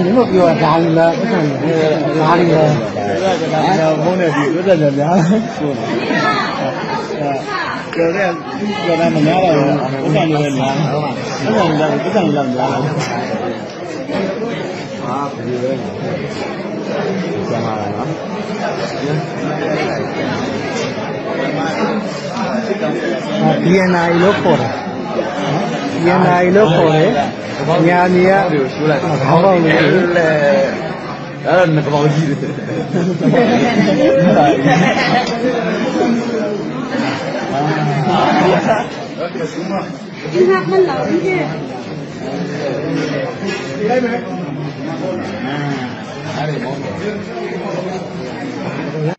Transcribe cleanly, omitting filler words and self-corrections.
你们给我打理了，哪里了？我那地都在这边。这在这咱们家了，不上就在家，不上就在家。啊，不是，干嘛来了？BNI လို့ခေါ်တယ် BNI လို့ခေါ်တယ်ညာနေရခေါင်းပေါက်လေးအဲ့ဒါငကောင်းကြီးတယ်ဒီကမှလာပြီလေလိုက်မယ်